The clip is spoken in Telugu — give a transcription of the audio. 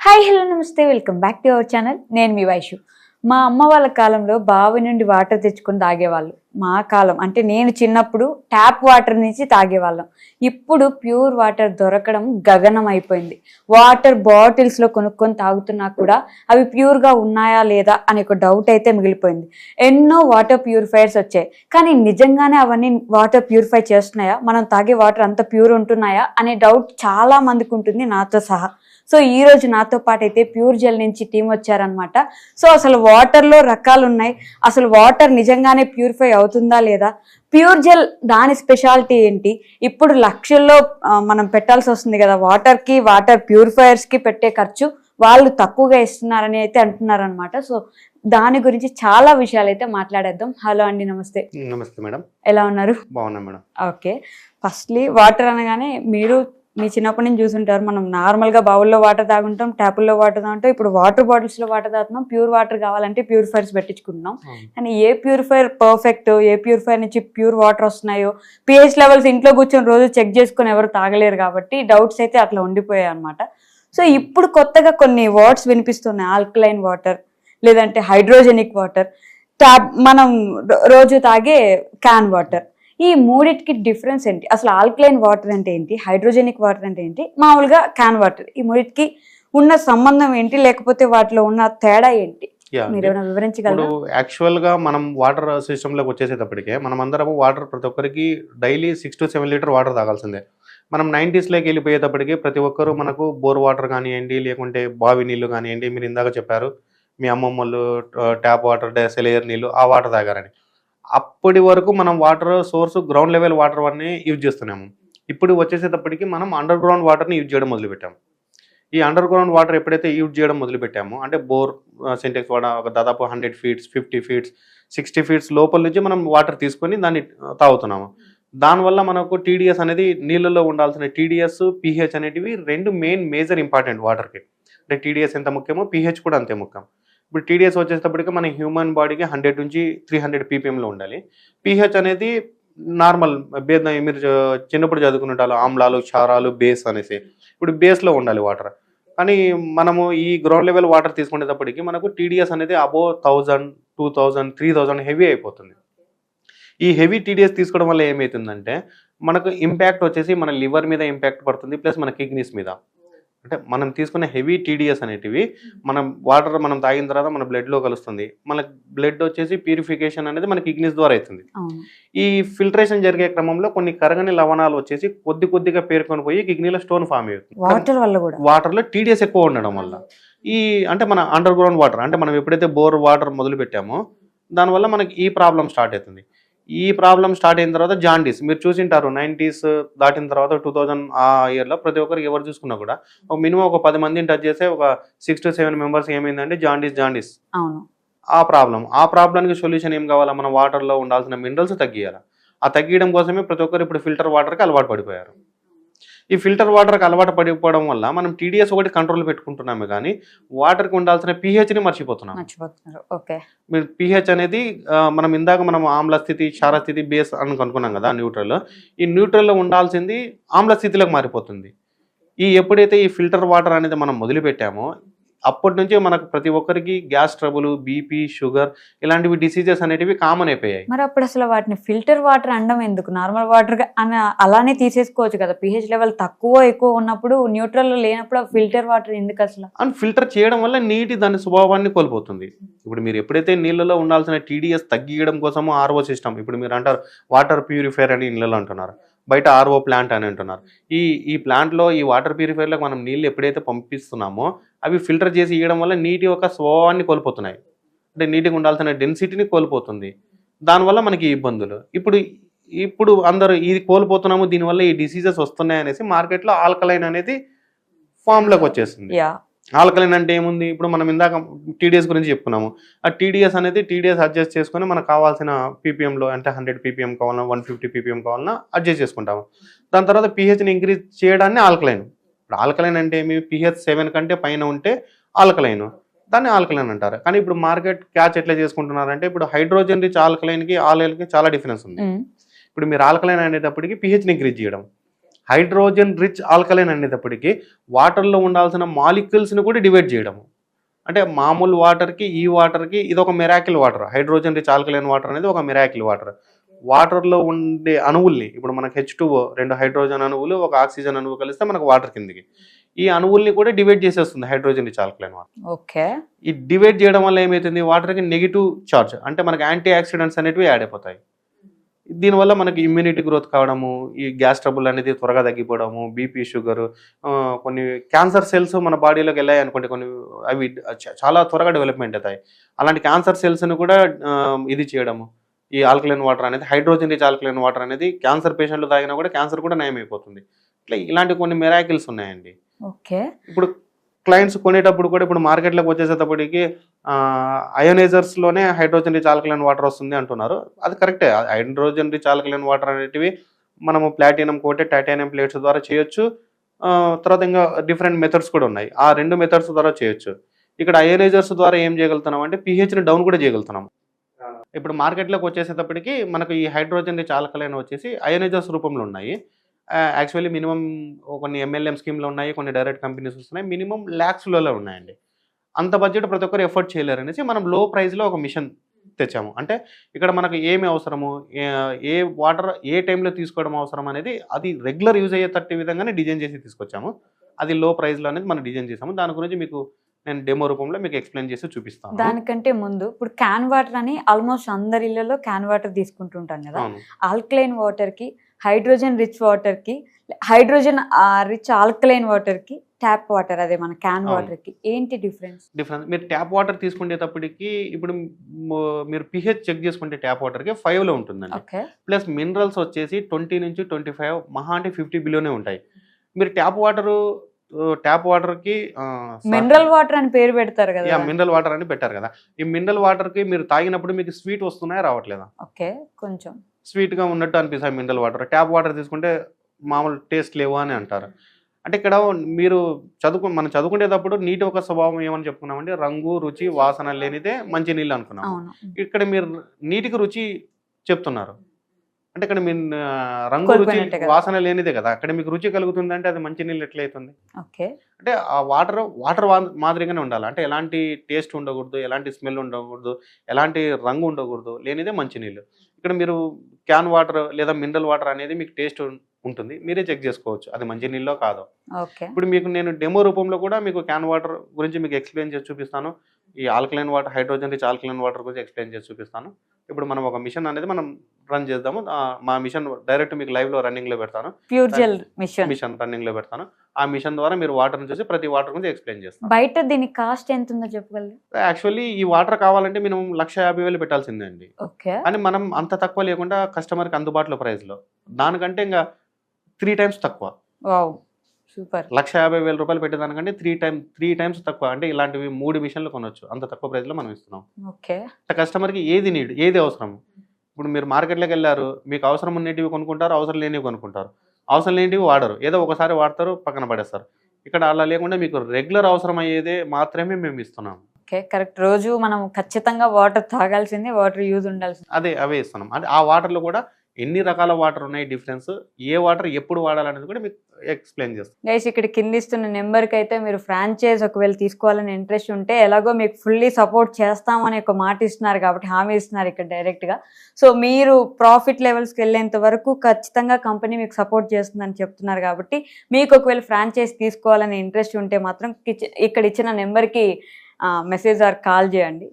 హాయ్ హలో నమస్తే welcome back to our channel. నేను మీ వైషు. మా అమ్మ వాళ్ళ కాలంలో బావి నుండి వాటర్ తెచ్చుకొని తాగేవాళ్ళు. మా కాలం అంటే నేను చిన్నప్పుడు ట్యాప్ వాటర్ నుంచి తాగేవాళ్ళం. ఇప్పుడు ప్యూర్ వాటర్ దొరకడం గగనం అయిపోయింది. వాటర్ బాటిల్స్లో కొనుక్కొని తాగుతున్నా కూడా అవి ప్యూర్గా ఉన్నాయా లేదా అనే ఒక డౌట్ అయితే మిగిలిపోయింది. ఎన్నో వాటర్ ప్యూరిఫైయర్స్ వచ్చాయి, కానీ నిజంగానే అవన్నీ వాటర్ ప్యూరిఫై చేస్తున్నాయా, మనం తాగే వాటర్ అంత ప్యూర్ ఉంటున్నాయా అనే డౌట్ చాలా మందికి ఉంటుంది, నాతో సహా. సో ఈ రోజు నాతో పాటు అయితే ప్యూర్ జెల్ నుంచి టీం వచ్చారనమాట. సో అసలు వాటర్లో రకాలు ఉన్నాయి, అసలు వాటర్ నిజంగానే ప్యూరిఫై అవుతుందా లేదా, ప్యూర్ జెల్ దాని స్పెషాలిటీ ఏంటి, ఇప్పుడు లక్షల్లో మనం పెట్టాల్సి వస్తుంది కదా వాటర్కి, వాటర్ ప్యూరిఫైయర్స్కి పెట్టే ఖర్చు వాళ్ళు తక్కువగా ఇస్తున్నారని అయితే అంటున్నారనమాట. సో దాని గురించి చాలా విషయాలు అయితే మాట్లాడేద్దాం. హలో అండి, నమస్తే. నమస్తే మేడం, ఎలా ఉన్నారు? బాగున్నా మేడం. ఓకే, ఫస్ట్లీ వాటర్ అనగానే మీరు మీ చిన్నప్పటి నుంచి చూసుంటారు, మనం నార్మల్గా బౌల్లో వాటర్ తాగుంటాం, ట్యాపుల్లో వాటర్ తాగుంటాం, ఇప్పుడు వాటర్ బాటిల్స్లో వాటర్ తాగుతున్నాం. ప్యూర్ వాటర్ కావాలంటే ప్యూరిఫైర్స్ పెట్టించుకుంటున్నాం. కానీ ఏ ప్యూరిఫైర్ పర్ఫెక్ట్, ఏ ప్యూరిఫైర్ నుంచి ప్యూర్ వాటర్ వస్తున్నాయో పిహెచ్ లెవెల్స్ ఇంట్లో కూర్చొని రోజు చెక్ చేసుకొని ఎవరు తాగలేరు కాబట్టి డౌట్స్ అయితే అట్లా ఉండిపోయాయి అనమాట. సో ఇప్పుడు కొత్తగా కొన్ని వర్డ్స్ వినిపిస్తున్నాయి, ఆల్కలైన్ వాటర్, లేదంటే హైడ్రోజెనిక్ వాటర్, మనం రోజు తాగే క్యాన్ వాటర్. ఈ మూడింటికి డిఫరెన్స్ ఏంటి, అసలు ఆల్కలైన్ వాటర్ అంటే ఏంటి, హైడ్రోజెనిక్ వాటర్ అంటే ఏంటి, మామూలుగా క్యాన్ వాటర్, ఈ మూడింటికి ఉన్న సంబంధం ఏంటి, లేకపోతే వాటిలో ఉన్న తేడా ఏంటి, మీరు ఏమైనా వివరించగలరా? యాక్చువల్ గా మనం వాటర్ సిస్టమ్ లోకి వచ్చేసేటప్పటికే మనం అందరం వాటర్ ప్రతి ఒక్కరికి డైలీ 6 to 7 లీటర్ వాటర్ తాగాల్సిందే. మనం 90s లోకి వెళ్ళిపోయేటప్పటికి ప్రతి ఒక్కరు మనకు బోర్ వాటర్ కానివ్వండి, లేకుంటే బావి నీళ్లు కానివ్వండి, మీరు ఇందాక చెప్పారు మీ అమ్మమ్మలు ట్యాప్ వాటర్, సెలయర్ నీళ్ళు ఆ వాటర్ తాగారని. అప్పటి వరకు మనం water source ground level water అన్నీ యూజ్ చేస్తున్నాము. ఇప్పుడు వచ్చేసేటప్పటికి మనం అండర్ గ్రౌండ్ వాటర్ని యూజ్ చేయడం మొదలుపెట్టాము. ఈ అండర్ గ్రౌండ్ వాటర్ ఎప్పుడైతే యూజ్ చేయడం మొదలుపెట్టామో, అంటే బోర్ సింటెక్స్ వాటర్ ఒక దాదాపు 100 feet, 50 feet, 60 feet లోపల నుంచి మనం వాటర్ తీసుకొని దాన్ని తాగుతున్నాము. దానివల్ల మనకు టీడీఎస్ అనేది, నీళ్ళలో ఉండాల్సిన టీడీఎస్, పీహెచ్ అనేటివి రెండు మేజర్ ఇంపార్టెంట్ వాటర్కి. అంటే టీడీఎస్ ఎంత ముఖ్యమో పీహెచ్ కూడా అంతే ముఖ్యం. ఇప్పుడు టీడీఎస్ వచ్చేటప్పటికి మన హ్యూమన్ బాడీకి 100 నుంచి 300 ppmలో ఉండాలి. పీహెచ్ అనేది నార్మల్ మీరు చిన్నప్పుడు చదువుకున్నట్టు ఆమ్లాలు, క్షారాలు, బేస్ అనేసి, ఇప్పుడు బేస్లో ఉండాలి వాటర్. కానీ మనము ఈ గ్రౌండ్ లెవెల్ వాటర్ తీసుకునేటప్పటికి మనకు టీడీఎస్ అనేది అబోవ్ 1000, 2000, 3000 హెవీ అయిపోతుంది. ఈ హెవీ టీడీఎస్ తీసుకోవడం వల్ల ఏమవుతుందంటే మనకు ఇంపాక్ట్ వచ్చేసి మన లివర్ మీద ఇంపాక్ట్ పడుతుంది, ప్లస్ మన కిడ్నీస్ మీద. అంటే మనం తీసుకునే హెవీ టీడీఎస్ అనేటివి మనం వాటర్ మనం తాగిన తర్వాత మన బ్లడ్లో కలుస్తుంది. మన బ్లడ్ వచ్చేసి ప్యూరిఫికేషన్ అనేది మన కిడ్నీస్ ద్వారా అవుతుంది. ఈ ఫిల్టరేషన్ జరిగే క్రమంలో కొన్ని కరగని లవణాలు వచ్చేసి కొద్దిగా పేరుకొని పోయి కిడ్నీలో స్టోన్ ఫామ్ అవుతుంది. వాటర్లో టీడీఎస్ ఎక్కువ ఉండడం వల్ల ఈ అంటే మన అండర్ గ్రౌండ్ వాటర్, అంటే మనం ఎప్పుడైతే బోర్ వాటర్ మొదలు పెట్టామో దానివల్ల మనకి ఈ ప్రాబ్లం స్టార్ట్ అవుతుంది. ఈ ప్రాబ్లం స్టార్ట్ అయిన తర్వాత జాండీస్, మీరు చూసింటారు 90s దాటిన తర్వాత 2000 ఆ ఇయర్లో ప్రతి ఒక్కరికి ఎవరు చూసుకున్నా కూడా ఒక మినిమం ఒక 10 మందిని టచ్ చేస్తే ఒక 6 to 7 మెంబర్స్ ఏమైందంటే జాండీస్. ఆ ప్రాబ్లంకి సొల్యూషన్ ఏం కావాలా, మన వాటర్లో ఉండాల్సిన మినరల్స్ తగ్గియాలి. ఆ తగ్గియడం కోసమే ప్రతి ఒక్కరు ఇప్పుడు ఫిల్టర్ వాటర్కి అలవాటు పడిపోయారు. ఈ ఫిల్టర్ వాటర్కి అలవాటు పడిపోవడం వల్ల మనం టీడీఎస్ ఒకటి కంట్రోల్ పెట్టుకుంటున్నామే, కానీ వాటర్కి ఉండాల్సిన పీహెచ్ని మర్చిపోతున్నాం. మీరు పీహెచ్ అనేది మనం ఇందాక మనం ఆమ్ల స్థితి, క్షార స్థితి, బేస్ అని అనుకున్నాం కదా న్యూట్రల్. ఈ న్యూట్రల్లో ఉండాల్సింది ఆమ్ల స్థితిలోకి మారిపోతుంది. ఎప్పుడైతే ఈ ఫిల్టర్ వాటర్ అనేది మనం మొదలుపెట్టామో అప్పటి నుంచి మనకు ప్రతి ఒక్కరికి గ్యాస్ ట్రబుల్, బీపీ, షుగర్ ఇలాంటివి డిసీజెస్ అనేటివి కామన్ అయిపోయాయి. మరి అప్పుడు అసలు వాటిని ఫిల్టర్ వాటర్ అనడం ఎందుకు, నార్మల్ వాటర్ అలానే తీసేసుకోవచ్చు కదా. పిహెచ్ లెవెల్ ఎక్కువ ఉన్నప్పుడు, న్యూట్రల్ లేనప్పుడు ఫిల్టర్ వాటర్ ఎందుకు అసలు? అండ్ ఫిల్టర్ చేయడం వల్ల నీటి దాని స్వభావాన్ని కోల్పోతుంది. ఇప్పుడు మీరు ఎప్పుడైతే నీళ్ళలో ఉండాల్సిన టీడీఎస్ తగ్గియడం కోసమో ఆర్ఓ సిస్టమ్, ఇప్పుడు మీరు అంటారు వాటర్ ప్యూరిఫైర్ అని నీళ్ళలో అంటున్నారు, బయట ఆర్ఓ ప్లాంట్ అని అంటున్నారు. ఈ ప్లాంట్లో ఈ వాటర్ ప్యూరిఫైర్లో మనం నీళ్ళు ఎప్పుడైతే పంపిస్తున్నామో అవి ఫిల్టర్ చేసి ఇవ్వడం వల్ల నీటి యొక్క స్వభావాన్ని కోల్పోతున్నాయి. అంటే నీటికి ఉండాల్సిన డెన్సిటీని కోల్పోతుంది. దానివల్ల మనకి ఇబ్బందులు. ఇప్పుడు అందరూ ఇది కోల్పోతున్నాము, దీనివల్ల ఈ డిసీజెస్ వస్తున్నాయి అనేసి మార్కెట్లో ఆల్కలైన్ అనేది ఫామ్లోకి వచ్చేసింది. ఆల్కలైన్ అంటే ఏముంది, ఇప్పుడు మనం ఇందాక టీడీఎస్ గురించి చెప్పుకున్నాము. ఆ టీడీఎస్ అనేది టీడీఎస్ అడ్జస్ట్ చేసుకొని మనకు కావాల్సిన పీపీఎంలో, అంటే 100 ppm కావాలన్నా 150 ppm కావాలన్నా అడ్జస్ట్ చేసుకుంటాము. దాని తర్వాత పీహెచ్ని ఇంక్రీజ్ చేయడాన్ని ఆల్కలైన్. ఇప్పుడు ఆల్కలైన్ అంటే ఏమి, pH 7 కంటే పైన ఉంటే ఆల్కలైన్, దాన్ని ఆల్కలైన్ అంటారు. కానీ ఇప్పుడు మార్కెట్ క్యాచ్ ఎట్లా చేసుకుంటున్నారంటే ఇప్పుడు హైడ్రోజన్ రిచ్ ఆల్కలైన్కి ఆల్కలైన్కి చాలా డిఫరెన్స్ ఉంది. ఇప్పుడు మీరు ఆల్కలైన్ అనేటప్పటికి pHని ఇంక్రీజ్ చేయడం, హైడ్రోజన్ రిచ్ ఆల్కలైన్ అనేటప్పటికీ వాటర్లో ఉండాల్సిన మాలిక్యూల్స్ని కూడా డివైడ్ చేయడము. అంటే మామూలు వాటర్కి ఈ వాటర్కి ఇది ఒక miracle water. Hydrogen rich alkaline water అనేది ఒక మిరాకిల్ వాటర్. వాటర్లో ఉండే అణువుల్ని ఇప్పుడు మనకు H2O 2 హైడ్రోజన్ అణువులు ఒక ఆక్సిజన్ అణువు కలిస్తే మనకు వాటర్ కిందికి ఈ అణువుల్ని కూడా డివైడ్ చేసేస్తుంది hydrogen rich alkaline water. Okay. ఈ డివైడ్ చేయడం వల్ల ఏమవుతుంది, వాటర్కి నెగిటివ్ చార్జ్ అంటే మనకి యాంటీ ఆక్సిడెంట్స్ అనేటివి యాడ్ అయిపోతాయి. దీనివల్ల మనకి ఇమ్యూనిటీ గ్రోత్ కావడము, ఈ గ్యాస్ ట్రబుల్ అనేది త్వరగా తగ్గిపోవడము, బీపీ, షుగర్, కొన్ని క్యాన్సర్ సెల్స్ మన బాడీలోకి వెళ్ళాయి అనుకోండి, కొన్ని అవి చాలా త్వరగా డెవలప్మెంట్ అవుతాయి. అలాంటి క్యాన్సర్ సెల్స్ని కూడా ఇది చేయడము ఈ ఆల్కలైన్ వాటర్ అనేది, హైడ్రోజన్ రిచ్ ఆల్కలైన్ వాటర్ అనేది క్యాన్సర్ పేషెంట్లు తాగినా కూడా క్యాన్సర్ కూడా నయం అయిపోతుంది. ఇట్లా ఇలాంటి కొన్ని మిరాకిల్స్ ఉన్నాయండి. ఓకే. ఇప్పుడు క్లయింట్స్ కొనేటప్పుడు కూడా ఇప్పుడు మార్కెట్లోకి వచ్చేసేటప్పటికి అయోనైజర్స్లోనే హైడ్రోజన్ రిచ్ ఆల్కలైన్ వాటర్ వస్తుంది అంటున్నారు. అది కరెక్టే. హైడ్రోజన్ రిచ్ ఆల్కలైన్ వాటర్ అనేటివి మనము ప్లాటినం కోటెడ్ టైటానియం ప్లేట్స్ ద్వారా చేయొచ్చు. తర్వాత ఇంకా డిఫరెంట్ మెథడ్స్ కూడా ఉన్నాయి. ఆ 2 మెథడ్స్ ద్వారా చేయొచ్చు. ఇక్కడ అయోనైజర్స్ ద్వారా ఏం చేయగలుగుతున్నాం అంటే pHని డౌన్ కూడా చేయగలుగుతున్నాం. ఇప్పుడు మార్కెట్లోకి వచ్చేసేటప్పటికి మనకు ఈ హైడ్రోజన్ రిచ్ ఆల్కలైన్ వచ్చేసి అయోనైజర్స్ రూపంలో ఉన్నాయి. యాక్చువల్లీ మినిమం కొన్ని MLM స్కీమ్లో ఉన్నాయి, కొన్ని డైరెక్ట్ కంపెనీస్ వస్తున్నాయి, మినిమం ల్యాక్స్లలో ఉన్నాయండి. అంత బడ్జెట్ ప్రతి ఒక్కరు ఎఫర్ట్ చేయలేరు అనేసి మనం లో ప్రైస్లో ఒక మిషన్ తెచ్చాము. అంటే ఇక్కడ మనకు ఏమి అవసరము, ఏ వాటర్ ఏ టైంలో తీసుకోవడం అవసరం అనేది అది రెగ్యులర్ యూజ్ అయ్యేటట్టు విధంగానే డిజైన్ చేసి తీసుకొచ్చాము. అది లో ప్రైస్లో అనేది మనం డిజైన్ చేసాము. దాని గురించి మీకు నేను డెమో రూపంలో మీకు ఎక్స్ప్లెయిన్ చేసి చూపిస్తాను. దానికంటే ముందు ఇప్పుడు క్యాన్ వాటర్ అని ఆల్మోస్ట్ అందరి ఇళ్లలో క్యాన్ వాటర్ తీసుకుంటుంటాం కదా. ఆల్కలైన్ వాటర్ కి, హైడ్రోజన్ రిచ్ వాటర్ కి, హైడ్రోజన్ రిచ్ ఆల్కలైన్ వాటర్ కి, ట్యాప్ వాటర్ అదే మన క్యాన్ వాటర్ కి ఏంటి డిఫరెన్స్? మీరు ట్యాప్ వాటర్ తీసుకునేటప్పటికి ఇప్పుడు మీరు pH చెక్ చేసుకుంటే ట్యాప్ వాటర్కి 5లో ఉంటుందండి. ప్లస్ మినరల్స్ వచ్చేసి 20 నుంచి 25 మహా అంటే 50 బిలోనే ఉంటాయి. మీరు ట్యాప్ వాటర్కి మినరల్ వాటర్ అని పేరు పెడతారు కదా. మినరల్ వాటర్ అని పెట్టారు కదా. ఈ మినరల్ వాటర్కి మీరు తాగినప్పుడు మీకు స్వీట్ వస్తున్నాయా రావట్లేదా? ఓకే, కొంచెం స్వీట్గా ఉన్నట్టు అనిపిస్తాయి మినరల్ వాటర్. ట్యాప్ వాటర్ తీసుకుంటే మామూలు టేస్ట్ లేవు అని అంటారు. అంటే ఇక్కడ మీరు మనం చదువుకునేటప్పుడు నీటి ఒక స్వభావం ఏమని చెప్పుకున్నామంటే రంగు, రుచి, వాసన లేనిదే మంచి నీళ్ళు అనుకున్నాం. ఇక్కడ మీరు నీటికి రుచి చెప్తున్నారు. అంటే ఇక్కడ మీరు రంగు, రుచి, వాసన లేనిదే కదా. అక్కడ మీకు రుచి కలుగుతుందంటే అది మంచి నీళ్ళు ఎట్లయితుంది? అంటే ఆ వాటర్ మాదిరిగానే ఉండాలి. అంటే ఎలాంటి టేస్ట్ ఉండకూడదు, ఎలాంటి స్మెల్ ఉండకూడదు, ఎలాంటి రంగు ఉండకూడదు, లేనిదే మంచి నీళ్ళు. ఇక్కడ మీరు క్యాన్ వాటర్ లేదా మినరల్ వాటర్ అనేది మీకు టేస్ట్ ఉంటుంది, మీరే చెక్ చేసుకోవచ్చు అది మంచి నీళ్ళో కాదో. ఇప్పుడు మీకు నేను డెమో రూపంలో కూడా మీకు క్యాన్ వాటర్ గురించి మీకు ఎక్స్ప్లెయిన్ చేసి చూపిస్తాను. ఈ alkaline water, hydrogen rich alkaline water గురించి ఎక్స్ప్లెయిన్ చేసి చూపిస్తాను. ఇప్పుడు మనం ఒక మిషన్ అనేది మనం రన్ చేద్దాము. మా మిషన్ డైరెక్ట్ మీకు లైవ్ లో రన్నింగ్ లో పెడతాను. ప్యూర్ జెల్ మిషన్ రన్నింగ్ లో పెడతాను. ఆ మిషన్ ద్వారా మీరు వాటర్ చూసి ప్రతి వాటర్ గురించి ఎక్స్ప్లెయిన్ చేస్తాను. బయట దీని కాస్ట్ ఎంత ఉందో చెప్పగలరు? యాక్చువల్లీ ఈ వాటర్ కావాలంటే మినిమం 1,50,000 పెట్టాల్సిందే అండి. అని మనం అంత తక్కువ లేకుండా కస్టమర్ కి అందుబాటులో ప్రైస్ లో, దానికంటే ఇంకా 3 times తక్కువ. 1,50,000 రూపాయలు పెట్టేదానికంటే 3 times తక్కువ. అంటే ఇలాంటివి 3 మిషన్లు కొనొచ్చు, అంత తక్కువ ప్రైస్ లో మనం ఇస్తున్నాం. కస్టమర్ కి ఏది అవసరం. ఇప్పుడు మీరు మార్కెట్లోకి వెళ్ళారు, మీకు అవసరం ఉన్నటివి కొనుక్కుంటారు, అవసరం లేనివి కొనుక్కుంటారు. అవసరం లేనివి వాడరు, ఏదో ఒకసారి వాడతారు, పక్కన పడేస్తారు. ఇక్కడ అలా లేకుండా మీకు రెగ్యులర్ అవసరం అయ్యేదే మాత్రమే మేము ఇస్తున్నాం. కరెక్ట్. రోజు మనం ఖచ్చితంగా వాటర్ తాగాల్సిందే, వాటర్ యూజ్ ఉండాల్సింది, అవే ఇస్తున్నాం. అంటే ఆ వాటర్లో కూడా ఎన్ని రకాల వాటర్ ఉన్నాయి, డిఫరెన్స్, ఏ వాటర్ ఎప్పుడు వాడాలనేది కూడా మీకు ఎక్స్ప్లెయిన్ చేస్తాం. గైస్ ఇక్కడ కింద ఇస్తున్న నెంబర్కి అయితే మీరు ఫ్రాంచైజ్ ఒకవేళ తీసుకోవాలని ఇంట్రెస్ట్ ఉంటే ఎలాగో మీకు ఫుల్లీ సపోర్ట్ చేస్తామని ఒక మాట ఇస్తున్నారు కాబట్టి, హామీ ఇస్తున్నారు ఇక్కడ డైరెక్ట్గా. సో మీరు ప్రాఫిట్ లెవెల్స్కి వెళ్ళేంత వరకు ఖచ్చితంగా కంపెనీ మీకు సపోర్ట్ చేస్తుందని చెప్తున్నారు కాబట్టి, మీకు ఒకవేళ ఫ్రాంచైజ్ తీసుకోవాలని ఇంట్రెస్ట్ ఉంటే మాత్రం ఇక్కడ ఇచ్చిన నెంబర్కి మెసేజ్ ఆర్ కాల్ చేయండి.